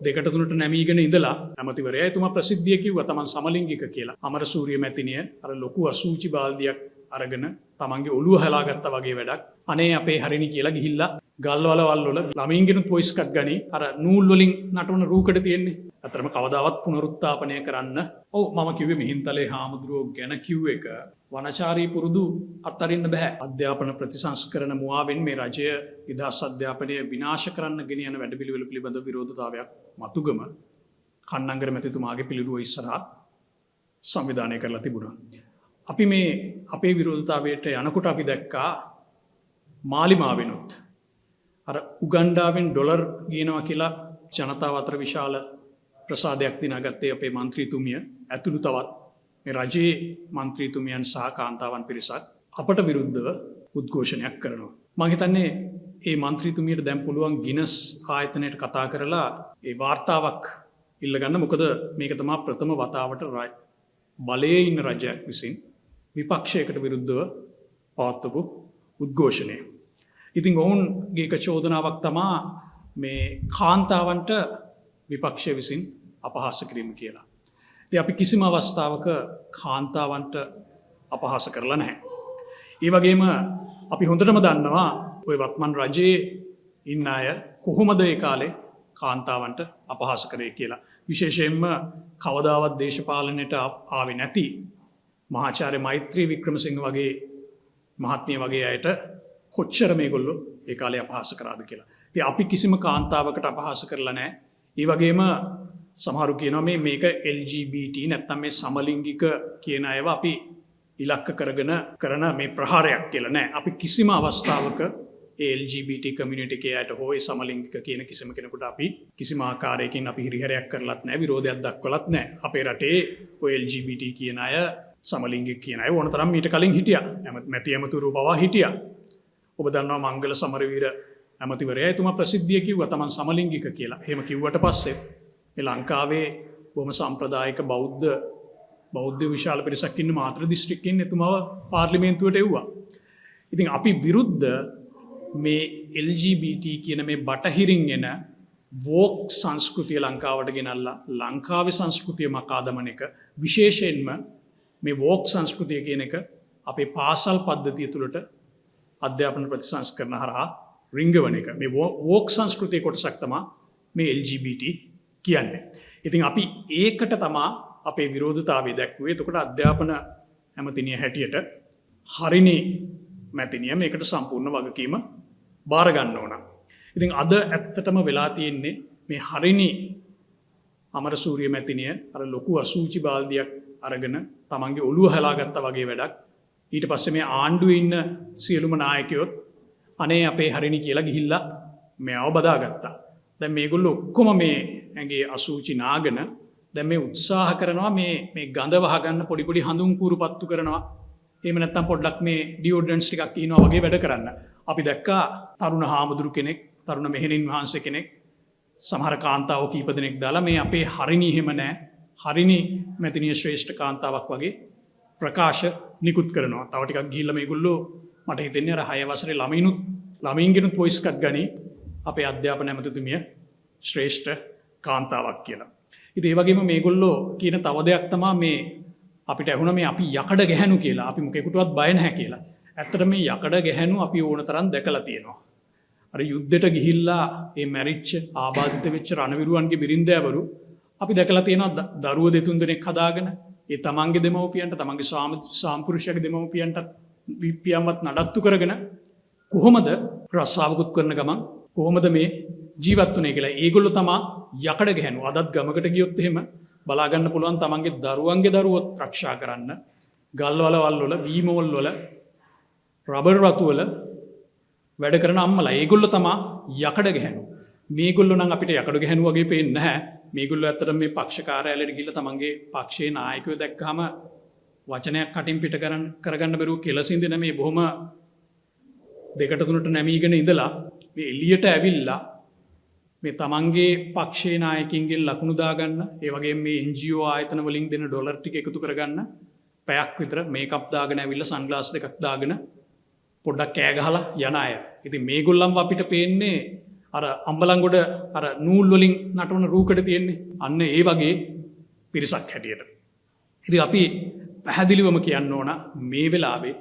දෙකට තුනට නැමීගෙන ඉඳලා ඇමතිවරයා එතුමා ප්‍රසිද්ධිය කිව්වා තමන් සමලිංගික කියලා. අමරසූරිය මැතිණිය අර ලොකු අසූචි බාල්දියක් අරගෙන තමන්ගේ ඔළුව හලාගත්තා වගේ වැඩක්. අනේ අපේ හරිනි කියලා ගිහිල්ලා ගල්වලවල් වල ළමින්ගෙනුත් වොයිස් එකක් ගනි. අර නූල් වලින් නටවන රූකඩ තියෙන්නේ. අතරම කවදාවත් පුනරුත්ථාපනය කරන්න. ඔව් මම කිව්වේ මිහින්තලේ හාමුදුරුවෝ ගැන කිව්ව එක වනචාරී පුරුදු අත්තරින්න බෑ. අධ්‍යාපන ප්‍රතිසංස්කරණ මුවාවෙන් මේ රජය නිදහස් අධ්‍යාපනය විනාශ කරන්න ගෙන යන වැඩපිළිවෙල පිළිබඳ විරෝධතාවයක් මතුගම කන්නංගර මැතිතුමාගේ පිළිරුව ඉස්සරහා සංවිධානය කරලා තිබුණා. අපි මේ අපේ විරෝධතාවයට යනකොට අපි දැක්කා මාලිමාවෙනුත් අර උගන්ඩාවෙන් ඩොලර් ගේනවා කියලා ජනතාව අතර විශාල ප්‍රසාදයක් දිනාගත්තේ අපේ මන්ත්‍රීතුමිය ඇතුළු තවත් මේ රජයේ මන්ත්‍රීතුමියන් සහ කාන්තාවන් පිරිසක් අපට විරුද්ධව උද්ඝෝෂණයක් කරනවා. මම හිතන්නේ මේ මන්ත්‍රීතුමියට දැන් පුළුවන් ගිනස් ආයතනයට කතා කරලා ඒ වාර්තාවක් ඉල්ලගන්න. මොකද මේක තමයි ප්‍රථම වතාවට බලයේ ඉන්න රජයක් විසින් විපක්ෂයකට විරුද්ධව පවත්වපු උද්ඝෝෂණය. ඉතින් ඔවුන්ගේ එක චෝදනාවක් තමා මේ කාන්තාවන්ට විපක්ෂය විසින් අපහාස කිරීම කියලා. ඉතින් අපි කිසිම අවස්ථාවක කාන්තාවන්ට අපහාස කරලා නැහැ. ඒ වගේම අපි හොඳටම දන්නවා ওই වත්මන් රජයේ ඉන්න අය කොහොමද ඒ කාලේ කාන්තාවන්ට අපහාස කරේ කියලා. විශේෂයෙන්ම කවදාවත් දේශපාලනයට ආවේ නැති මහාචාර්ය මෛත්‍රී වික්‍රමසිංහ වගේ මහත්මිය වගේ අයට කොච්චර මේගොල්ලෝ ඒ කාලේ අපහාස කරාද කියලා. ඉතින් අපි කිසිම කාන්තාවකට අපහාස කරලා නැහැ. ඒ වගේම සමහරු කියනවා මේක LGBT නැත්නම් මේ සමලිංගික කියන අයව අපි ඉලක්ක කරගෙන කරන මේ ප්‍රහාරයක් කියලා නෑ. අපි කිසිම අවස්ථාවක ඒ LGBT කමියුනිටි එකයට හෝ ඒ සමලිංගික කියන කිසිම කෙනෙකුට අපි කිසිම ආකාරයකින් අපි හිරිහැරයක් කරලත් නෑ, විරෝධයක් දක්වලත් නෑ. අපේ රටේ ඔය LGBT කියන අය සමලිංගික කියන අය ඕන තරම් මීට කලින් හිටියා. මැති ඇමතුරු පවා හිටියා. ඔබ දන්නවා මංගල සමරවීර ඇමතිවරයා එතුමා ප්‍රසිද්ධිය කිව්වා තමන් සමලිංගික කියලා. එහෙම කිව්වට පස්සේ මේ ලංකාවේ බොහොම සම්ප්‍රදායික බෞද්ධ විශාල පිරිසක් ඉන්න මාතර දිස්ත්‍රික්කයෙන් එතුමාව පාර්ලිමේන්තුවට එව්වා. ඉතින් අපි විරුද්ධ මේ LGBT කියන මේ බටහිරින් එන වෝක් සංස්කෘතිය ලංකාවට ගෙනල්ලා ලංකාවේ සංස්කෘතිය මකා දමන එක, විශේෂයෙන්ම මේ වෝක් සංස්කෘතිය කියන එක අපේ පාසල් පද්ධතිය තුළට අධ්‍යාපන ප්‍රතිසංස්කරණ හරහා රිංගවන එක. මේ වෝක් සංස්කෘතිය කොටසක් තමයි මේ LGBT කියන්නේ. ඉතින් අපි ඒකට තමා අපේ විරෝධතාවය දැක්වුවේ. එතකොට අධ්‍යාපන ඇමතිනිය හැටියට හරිනි මැතිනිය මේකට සම්පූර්ණ වගකීම බාර ගන්න ඕන. ඉතින් අද ඇත්තටම වෙලා තියෙන්නේ මේ හරිනි අමරසූරිය මැතිනිය අර ලොකු අසූචි බාල්දියක් අරගෙන තමන්ගේ ඔළුව හලාගත්තා වගේ වැඩක්. ඊට පස්සේ මේ ආණ්ඩුවේ ඉන්න සියලුම නායකයොත් අනේ අපේ හරිනි කියලා ගිහිල්ලා මෙයව බදාගත්තා. දැන් මේගොල්ලෝ ඔක්කොම මේ ඇඟේ අසූචි නාගෙන දැන් මේ උත්සාහ කරනවා මේ ගඳ වහගන්න පොඩි හඳුන් කූරු පත්තු කරනවා. එහෙම නැත්නම් පොඩ්ඩක් මේ ඩියෝඩරන්ට්ස් ටිකක් ඊනවා වගේ වැඩ කරන්න. අපි දැක්කා තරුණ හාමුදුරු කෙනෙක්, තරුණ මෙහෙණින් වහන්සේ කෙනෙක්, සමහර කාන්තාවෝ කීප දෙනෙක් දාලා මේ අපේ හරිනි එහෙම නැහැ, හරිනි මැතිනිය ශ්‍රේෂ්ඨ කාන්තාවක් වගේ ප්‍රකාශ නිකුත් කරනවා. තව ටිකක් ගිහිල්ලා මේගොල්ලෝ මට හිතෙන්නේ අර 6 වසරේ ළමයින්ගෙනුත් වොයිස් එකක් ගනි අපේ අධ්‍යාපන ඇමතිතුමිය ශ්‍රේෂ්ඨ කාන්තාවක් කියලා. ඉතින් ඒ වගේම මේගොල්ලෝ කියන තව දෙයක් තමයි මේ අපිට ඇහුණ මේ අපි යකඩ ගැහැණු කියලා. අපි මොකෙකුටවත් බය නැහැ කියලා. ඇත්තට මේ යකඩ ගැහැණු අපි ඕන තරම් දැකලා තියෙනවා. අර යුද්ධෙට ගිහිල්ලා මේ මැරිච්ච ආබාධිත වෙච්ච රණවිරුවන්ගේ බිරින්දෑවරු අපි දැකලා තියෙනවා දරුවෝ දෙතුන් දෙනෙක් හදාගෙන ඒ තමන්ගේ දෙමව්පියන්ට, තමන්ගේ සාම්පුරුෂයාගේ දෙමව්පියන්ට විප්පියම්වත් නඩත්තු කරගෙන කොහොමද රස්සාවකුත් කරන ගමන් කොහොමද මේ ජීවත් වුනේ කියලා. ඒගොල්ලෝ තමා යකඩ ගැහැණු. අදත් ගමකට ගියොත් එහෙම බලා ගන්න පුළුවන් තමන්ගේ දරුවන්ගේ දරුවොත් ආරක්ෂා කරන්න ගල්වලවල් වල, වීමවල වල, රබර් රතු වල වැඩ කරන අම්මලා. ඒගොල්ලෝ තමා යකඩ ගැහැණු. මේගොල්ලෝ නම් අපිට යකඩ ගැහැණු වගේ පේන්නේ නැහැ. මේගොල්ලෝ ඇත්තටම මේ පක්ෂ කාර්යාලයට ගිහිල්ලා තමන්ගේ පක්ෂයේ නායකයෝ දැක්කහම වචනයක් කටින් පිට කරගන්න බැරුව කෙලසින්දින මේ බොහොම දෙකට තුනට නැමීගෙන ඉඳලා මේ එළියට ඇවිල්ලා මේ තමන්ගේ පක්ෂයේ නායකින්ගෙන් ලකුණු දාගන්න, ඒ වගේම මේ NGO ආයතන වලින් දෙන ඩොලර් ටික එකතු කරගන්න, පැයක් විතර මේකප් දාගෙන ඇවිල්ලා සන්ග්ලාස් දෙකක් දාගෙන පොඩ්ඩක් කෑ ගහලා යන අය. ඉතින් මේගොල්ලන්ව අපිට පේන්නේ අර අම්බලන්ගොඩ අර නූල් වලින් නටවන රූකඩ තියෙන්නේ අන්න ඒ වගේ පිරිසක් හැටියට. ඉතින් අපි පැහැදිලිවම කියන්න ඕන මේ වෙලාවේ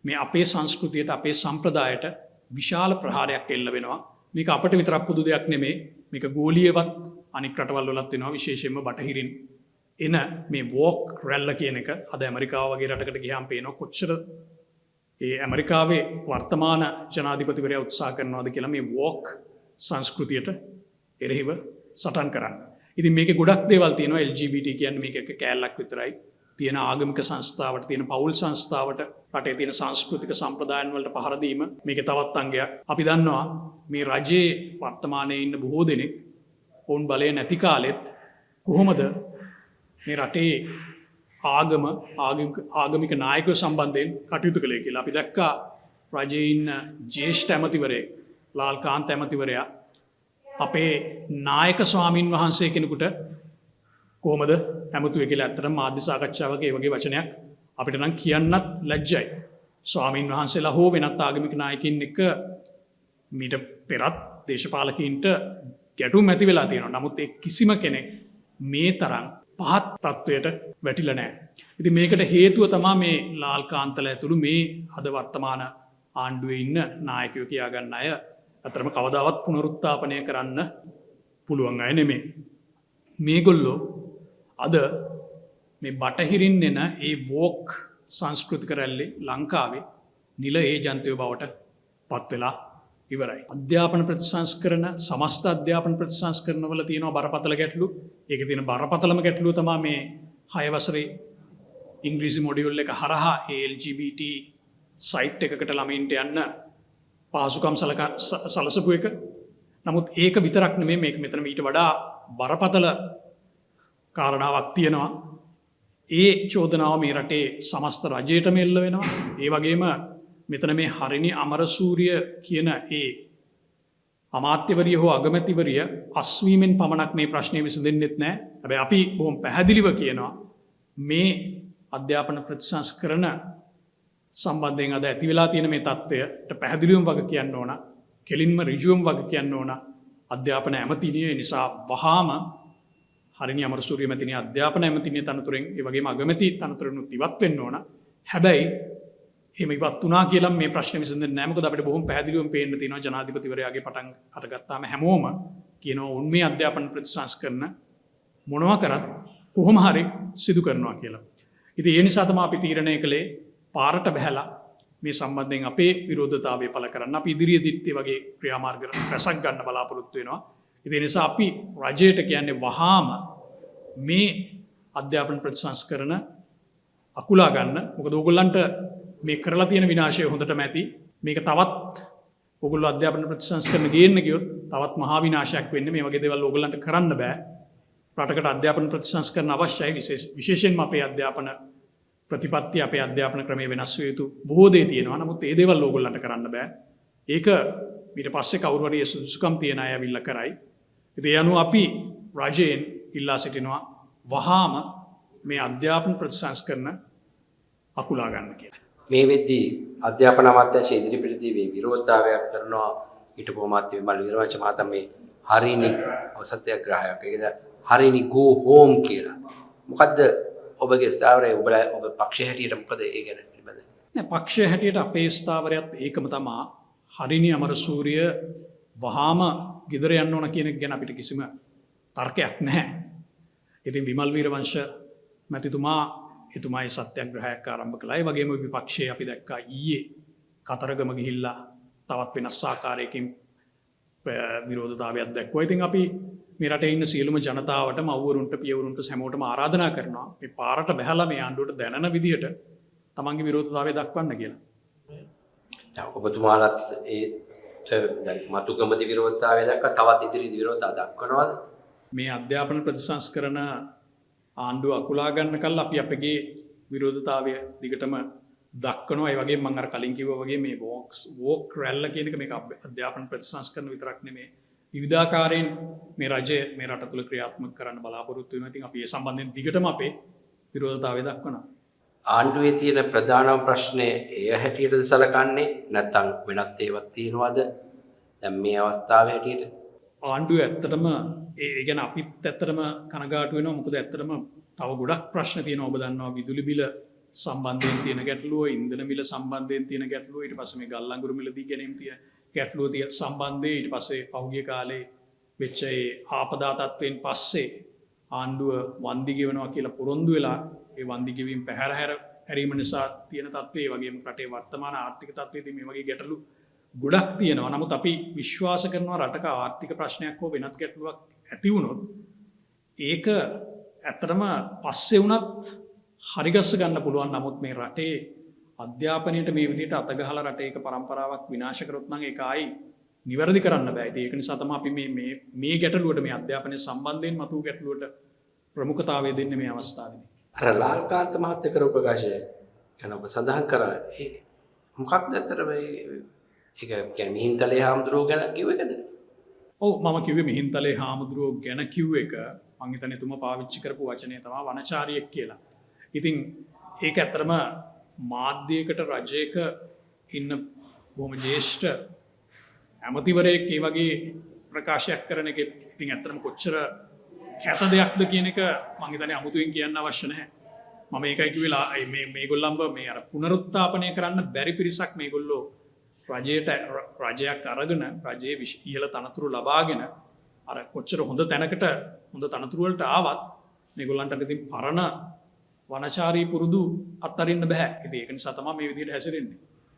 මේ අපේ සංස්කෘතියට අපේ සම්ප්‍රදායට විශාල ප්‍රහාරයක් එල්ල වෙනවා. මේක අපට විතරක් පුදු දෙයක් නෙමේ. මේක ගෝලීයවත් අනික් රටවල් වලත් වෙනවා විශේෂයෙන්ම බටහිරින් එන මේ වෝක් රැල්ල කියන එක අද ඇමරිකාව වගේ රටකට ගියාම පේනවා කොච්චර ඒ ඇමරිකාවේ වර්තමාන ජනාධිපතිවරයා උත්සාහ කරනවාද කියලා මේ වෝක් සංස්කෘතියට එරෙහිව සටන් කරන්න. ඉතින් මේකේ ගොඩක් දේවල් තියෙනවා. LGBT කියන්නේ මේක එක කෑල්ලක් විතරයි. තියෙන ආගමික සංස්ථාවට තියෙන පෞල් සංස්ථාවට රටේ තියෙන සංස්කෘතික සම්ප්‍රදායන් වලට පහර දීම මේකේ තවත් අංගයක්. අපි දන්නවා මේ රජයේ වර්තමානයේ ඉන්න බොහෝ දෙනෙක් ඔවුන් බලය නැති කාලෙත් කොහොමද මේ රටේ ආගමික නායකයෝ සම්බන්ධයෙන් කටයුතු කළේ කියලා. අපි දැක්කා රජයේ ඉන්න ජ්‍යෙෂ්ඨ ඇමතිවරයෙක් ලාල්කාන්ත ඇමතිවරයා අපේ නායක ස්වාමින් වහන්සේ කෙනෙකුට කොහොමද ඇමතුවේ කියලා ඇත්තටම මාධ්‍ය සාකච්ඡාවක ඒ වගේ වචනයක් අපිට නම් කියන්නත් ලැජ්ජයි. ස්වාමින් වහන්සේලා හෝ වෙනත් ආගමික නායකින් එක්ක මීට පෙරත් දේශපාලකීන්ට ගැටුම් ඇති වෙලා තියෙනවා. නමුත් ඒ කිසිම කෙනෙක් මේ තරම් පහත් තත්වයට වැටිලා නැහැ. ඉතින් මේකට හේතුව තමයි මේ ලාල්කාන්තල ඇතුළු මේ අද වර්තමාන ආණ්ඩුවේ ඉන්න නායකයෝ කියා ගන්න අය අතරම කවදාවත් පුනරුත්ථාපනය කරන්න පුළුවන් අය නෙමෙයි. මේගොල්ලෝ අද මේ බටහිරින් එන ඒ වෝක් සංස්කෘතික රැල්ලේ ලංකාවේ නිල ඒජන්තයෝ බවට පත් වෙලා ඉවරයි. අධ්‍යාපන ප්‍රතිසංස්කරණ සමස්ත අධ්‍යාපන ප්‍රතිසංස්කරණ වල තියෙනවා බරපතල ගැටලු. ඒකේ තියෙන බරපතලම ගැටලුව තමයි මේ 6 වසරේ ඉංග්‍රීසි මොඩියුල් එක හරහා LGBT සයිට් එකකට ළමයින්ට යන්න පහසුකම් සලසපු එක. නමුත් ඒක විතරක් නෙමෙයි මේක මෙතන ඊට වඩා බරපතල කාරණාවක් තියෙනවා. ඒ චෝදනාව මේ රටේ සමස්ත රජයටම එල්ල වෙනවා. ඒ වගේම මෙතන මේ හරිනි අමරසූරිය කියන ඒ අමාත්‍යවරිය හෝ අගමැතිවරිය අස්වීමෙන් පමණක් මේ ප්‍රශ්නය විසඳෙන්නෙත් නැහැ. හැබැයි අපි බොහොම පැහැදිලිව කියනවා මේ අධ්‍යාපන ප්‍රතිසංස්කරණ සම්බන්ධයෙන් අද ඇති වෙලා තියෙන මේ තත්ත්වයට පැහැදිලිවම වග කියන්න ඕන. කෙලින්ම ඍජුවම වග කියන්න ඕන. අධ්‍යාපන ඇමතිනිය නිසා වහාම හරිනි අමරසූරිය මැතිනිය අධ්‍යාපන ඇමතිනිය තනතුරෙන් ඒ වගේම අගමැති තනතුරෙන් ඉවත් වෙන්න ඕන. හැබැයි එහෙම ඉවත් වුණා කියලා මේ ප්‍රශ්නේ විසඳෙන්නේ නැහැ. මොකද අපිට බොහොම පැහැදිලිවම පේන්න තියෙනවා ජනාධිපතිවරයාගේ පටන් අරගත්තාම හැමෝම කියනවා උන් මේ අධ්‍යාපන ප්‍රතිසංස්කරණ මොනවා කරත් කොහොම හරි සිදු කරනවා කියලා. ඉතින් ඒ නිසා තමයි අපි තීරණය කළේ පාරට බහැලා මේ සම්බන්ධයෙන් අපේ විරෝධතාවය පළ කරන්න. අපි ඉදිරියේදීත් ඒ වගේ ක්‍රියාමාර්ග රැසක් ගන්න බලාපොරොත්තු වෙනවා. ඉතින් ඒ නිසා අපි රජයට කියන්නේ වහාම මේ අධ්‍යාපන ප්‍රතිසංස්කරණ අකුලා ගන්න. මොකද ඕගොල්ලන්ට මේ කරලා තියෙන විනාශය හොඳටම ඇති. මේක තවත් ඕගොල්ලෝ අධ්‍යාපන ප්‍රතිසංස්කරණ ගේන්න ගියොත් තවත් මහා විනාශයක් වෙන්නේ. මේ වගේ දේවල් ඕගොල්ලන්ට කරන්න බෑ. රටකට අධ්‍යාපන ප්‍රතිසංස්කරණ අවශ්‍යයි. විශේෂයෙන්ම අපේ අධ්‍යාපන ප්‍රතිපත්ති අපේ අධ්‍යාපන ක්‍රමයේ වෙනස් විය යුතු බොහෝ දේ තියෙනවා. නමුත් ඒ දේවල් ඕගොල්ලන්ට කරන්න බෑ. ඒක ඊට පස්සේ කවුරු හරි සුදුසුකම් තියන අය අවිල්ල කරයි. ඉතින් ඒ අනුව අපි රජයෙන් ඉල්ලා සිටිනවා වහාම මේ අධ්‍යාපන ප්‍රතිසංස්කරණ අකුලා ගන්න කියලා. මේ වෙද්දී අධ්‍යාපන අමාත්‍යාංශය ඉදිරිපිටදී මේ විරෝධතාවයක් කරනවා හිටපු අමාත්‍ය විමල් වීරවංශ මහතා මේ හරිනි සත්‍යග්‍රහයක්. ඒකද හරිනි go home කියලා. මොකද්ද ඔබගේ ස්ථාවරය ඔබ පක්ෂය හැටියට මොකද ඒ ගැන පිළිබඳව? නෑ පක්ෂය හැටියට අපේ ස්ථාවරයත් ඒකම තමයි හරිනි අමරසූරිය වහාම ගෙදර යන්න ඕන කියන එක ගැන අපිට කිසිම තර්කයක් නැහැ. ඉතින් විමල් වීරවංශ මැතිතුමා එතුමායි සත්‍යග්‍රහයක් ආරම්භ කළා. ඒ වගේම විපක්ෂයේ අපි දැක්කා ඊයේ කතරගම ගිහිල්ලා තවත් වෙනස් ආකාරයකින් විරෝධතාවයක් දැක්වුවා. ඉතින් අපි මේ රටේ ඉන්න සියලුම ජනතාවට මව්වරුන්ට පියවරුන්ට හැමෝටම ආරාධනා කරනවා මේ පාරට බහැලා මේ ආණ්ඩුවට දැනෙන විදිහට තමන්ගේ විරෝධතාවය දක්වන්න කියලා. ඔබතුමාලත් ඒ මතුකමති විරෝධතාවය දක්වා තවත් ඉදිරි විරෝධතාව දක්වනවද? මේ අධ්‍යාපන ප්‍රතිසංස්කරණ ආණ්ඩුව අකුලා ගන්න කල් අපි අපගේ විරෝධතාවය දිගටම දක්වනවා. ඒ වගේ මම අර කලින් කිව්වා වගේ මේ වෝක් රැල්ල කියන එක මේක අධ්‍යාපන ප්‍රතිසංස්කරණ විතරක් නෙමෙයි විවිධාකාරයෙන් මේ රජය මේ රට තුළ ක්‍රියාත්මක කරන්න බලාපොරොත්තු වෙනවා. ඉතින් අපි ඒ සම්බන්ධයෙන් දිගටම අපේ විරෝධතාවය දක්වනවා. ආණ්ඩුවේ තියෙන ප්‍රධානම ප්‍රශ්නේ එය හැටියටද සලකන්නේ නැත්නම් වෙනත් ඒවාක් තියෙනවද? දැන් මේ අවස්ථාවේ හැටියට ආණ්ඩුව ඇත්තටම ඒ ගැන අපිත් ඇත්තටම කනගාටු වෙනවා. මොකද ඇත්තටම තව ගොඩක් ප්‍රශ්න තියෙනවා. ඔබ දන්නවා විදුලි බිල සම්බන්ධයෙන් තියෙන ගැටලුව, ඉන්ධන මිල සම්බන්ධයෙන් තියෙන ගැටලුව, ඊට පස්සේ මේ ගල් අඟුරු මිලදී ගැනීම තියෙන ගැටලුව තියෙන සම්බන්ධයෙන්, ඊට පස්සේ පහුගිය කාලේ වෙච්ච ඒ ආපදා තත්ත්වයෙන් පස්සේ ආණ්ඩුව වන්දි ගෙවනවා කියලා පොරොන්දු වෙලා ඒ වන්දි ගෙවීම හැරීම නිසා තියෙන තත්ත්වයේ වගේම රටේ වර්තමාන ආර්ථික තත්ත්වයේදී මේ වගේ ගැටලු ගොඩක් තියෙනවා. නමුත් අපි විශ්වාස කරනවා රටක ආර්ථික ප්‍රශ්නයක් හෝ වෙනත් ගැටලුවක් ඇති වුණොත් ඒක ඇත්තටම පස්සේ වුණත් හරිගස්ස ගන්න පුළුවන්. නමුත් මේ රටේ අධ්‍යාපනයට මේ විදිහට අතගහලා රටේ එක පරම්පරාවක් විනාශ කරොත් නම් ඒක ආයි නිවැරදි කරන්න බෑ. ඒක නිසා තමයි අපි මේ ගැටලුවට මේ අධ්‍යාපනය සම්බන්ධයෙන් මතු ගැටලුවට ප්‍රමුඛතාවය දෙන්නේ මේ අවස්ථාවේදී. අර ලාල්කාන්ත මහත්තයා කරපු ප්‍රකාශය ගැන ඔබ සඳහන් කරා ඒ මොකක්ද ඇත්තට මේ ඒක කියන්නේ මිහින්තලේ හාමුදුරුවෝ ගැන කිව්ව එකද? ඔව් මම කිව්වේ මිහින්තලේ හාමුදුරුවෝ ගැන කිව්ව එක මං හිතන්නේ තුම පාවිච්චි කරපු වචනේ තමයි වනචාරියෙක් කියලා. ඉතින් ඒක ඇත්තටම මාධ්‍යයකට රජයක ඉන්න බොහොම ජ්‍යෙෂ්ඨ ඇමතිවරයෙක් මේ වගේ ප්‍රකාශයක් කරන එක ඉතින් ඇත්තටම කොච්චර කැත දෙයක්ද කියන එක මං හිතන්නේ අමුතුවෙන් කියන්න අවශ්‍ය නැහැ. මම ඒකයි කිව්වේ මේගොල්ලන්ව මේ අර පුනරුත්ථාපනය කරන්න බැරි පිරිසක් මේගොල්ලෝ රජයක් අරගෙන රජයේ ඉහළ තනතුරු ලබාගෙන අර කොච්චර හොඳ තැනකට හොඳ තනතුරු වලට ආවත් මේගොල්ලන්ට ඉතින් පරණ වනචාරී පුරුදු අත්හරින්න බෑ. ඉතින් ඒක නිසා තමයි මේ විදිහට හැසිරෙන්නේ.